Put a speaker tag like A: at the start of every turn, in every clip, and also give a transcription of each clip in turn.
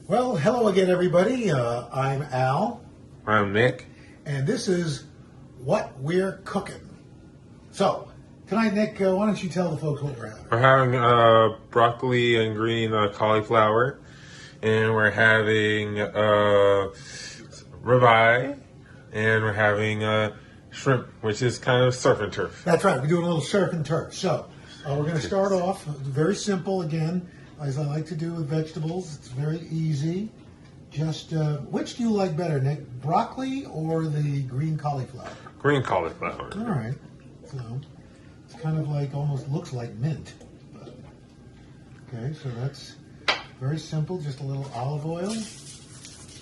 A: Well, hello again, everybody. I'm Al.
B: I'm Nick.
A: And this is What We're Cooking. So, tonight, Nick, why don't you tell the folks what we're having?
B: We're having broccoli and green cauliflower, and we're having ribeye, and we're having shrimp, which is kind of surf and turf.
A: That's right. We're doing a little surf and turf. So, we're going to start off very simple again, as I like to do with vegetables. It's very easy. Just, which do you like better, Nick? Broccoli or the green cauliflower?
B: Green cauliflower.
A: All right. So, it's kind of like, almost looks like mint. But, okay, so that's very simple. Just a little olive oil.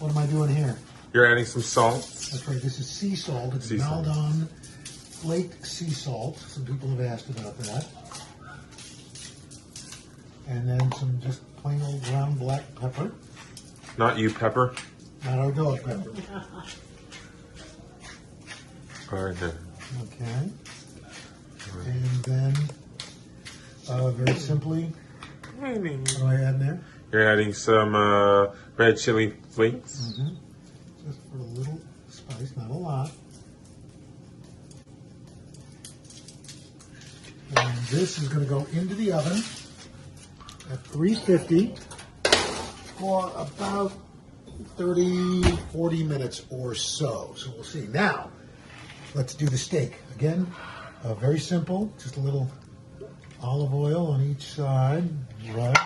A: What am I doing here?
B: You're adding some salt.
A: That's right. This is sea salt. It's
B: Sea salt.
A: Maldon flaked sea salt. Some people have asked about that. And then some just plain old ground black pepper.
B: Not you, pepper.
A: Not our dog pepper.
B: Okay.
A: Okay. And then, very simply, what do I add there?
B: You're adding some red chili flakes.
A: Mm-hmm. Just for a little spice, not a lot. And this is going to go into the oven at 350 for about 30, 40 minutes or so. So we'll see. Now, let's do the steak. Again, very simple. Just a little olive oil on each side. Right.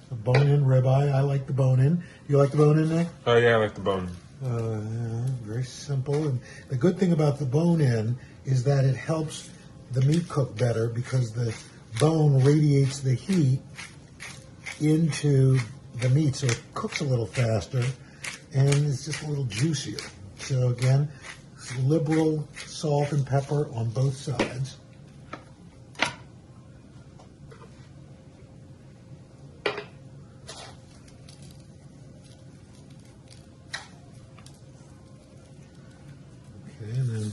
A: The bone-in ribeye. I like the bone-in. You like the bone-in, Nick?
B: Oh, yeah, I like the bone.
A: Yeah, very simple. And the good thing about the bone-in is that it helps the meat cook better because the bone radiates the heat into the meat, so it cooks a little faster and it's just a little juicier. So again, liberal salt and pepper on both sides. Okay, and then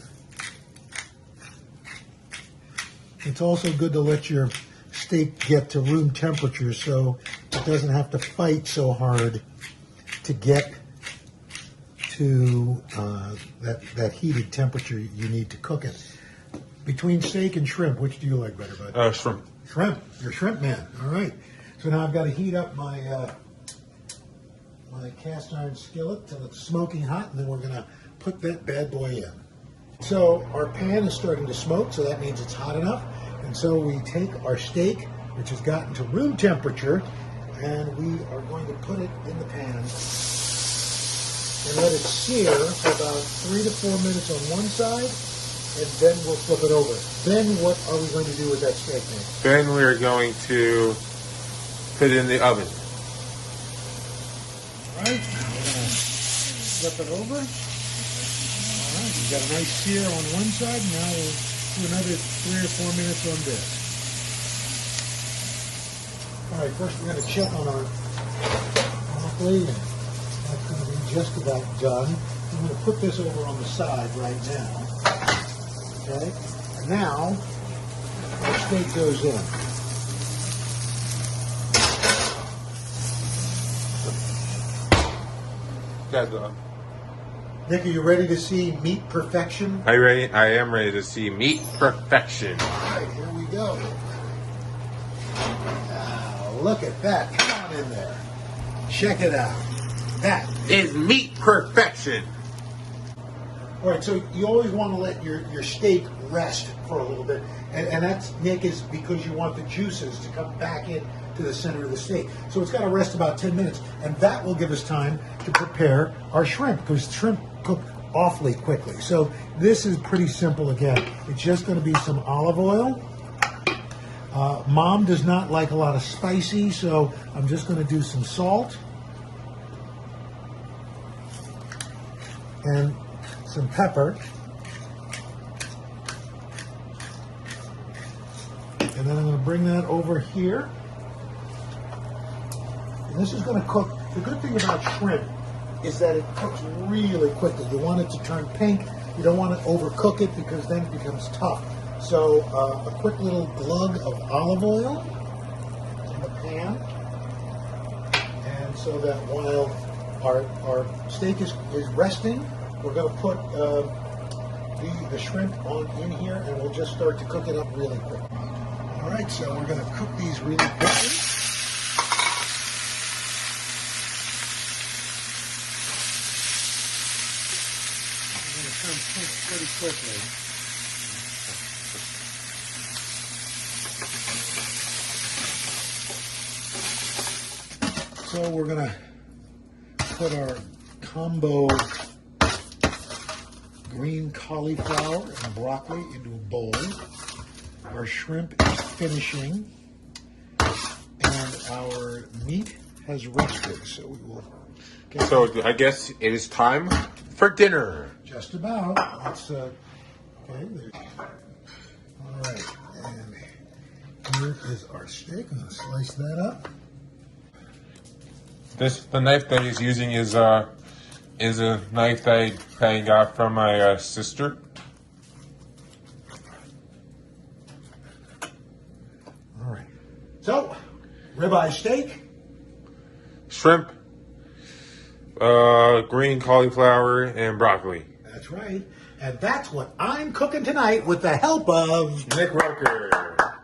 A: it's also good to let your steak get to room temperature so it doesn't have to fight so hard to get to that heated temperature you need to cook it. Between steak and shrimp, which do you like better, bud?
B: Shrimp.
A: Shrimp. You're a shrimp man. All right. So now I've got to heat up my my cast iron skillet till it's smoking hot, and then we're going to put that bad boy in. So our pan is starting to smoke, so that means it's hot enough. And so we take our steak, which has gotten to room temperature, and we are going to put it in the pan and let it sear for about 3 to 4 minutes on one side, and then we'll flip it over. Then what are we going to do with that steak, Nick?
B: Then we're going to put it in the oven.
A: All right, now we're going to flip it over. All right, we've got a nice sear on one side. Now we'll do another 3 or 4 minutes on this. All right, first we're going to check on our broccoli, and that's going to be just about done. I'm going to put this over on the side right now. Okay, and now the steak goes in. Nick, are you ready to see meat perfection?
B: Are you ready? I am ready to see meat perfection.
A: All right, here we go. Now, look at that. Come on in there. Check it out. That
B: is meat perfection.
A: All right, so you always want to let your steak rest for a little bit. And that's, Nick, is because you want the juices to come back in to the center of the steak. So it's got to rest about 10 minutes. And that will give us time to prepare our shrimp, because shrimp cook awfully quickly. So this is pretty simple again. It's just going to be some olive oil. Mom does not like a lot of spicy, so I'm just going to do some salt. And some pepper. And then I'm going to bring that over here. And this is going to cook. The good thing about shrimp is that it cooks really quickly. You want it to turn pink. You don't want to overcook it because then it becomes tough. So a quick little glug of olive oil in the pan. so that while our steak is resting, we're going to put the shrimp on in here, and we'll just start to cook it up really quick. All right, so we're going to cook these really quickly. We're going to turn pink pretty quickly. So we're going to put our combo green cauliflower and broccoli into a bowl. Our shrimp is finishing, and our meat has rested. So we will get
B: So I guess it is time for dinner.
A: just about. Let's okay. There. All right, and here is our steak. I'm going to slice that up.
B: The knife that he's using is a knife that I got from my sister.
A: All right. So, ribeye steak.
B: Shrimp, green cauliflower, and broccoli.
A: That's right. And that's what I'm cooking tonight with the help of
B: Nick Roker.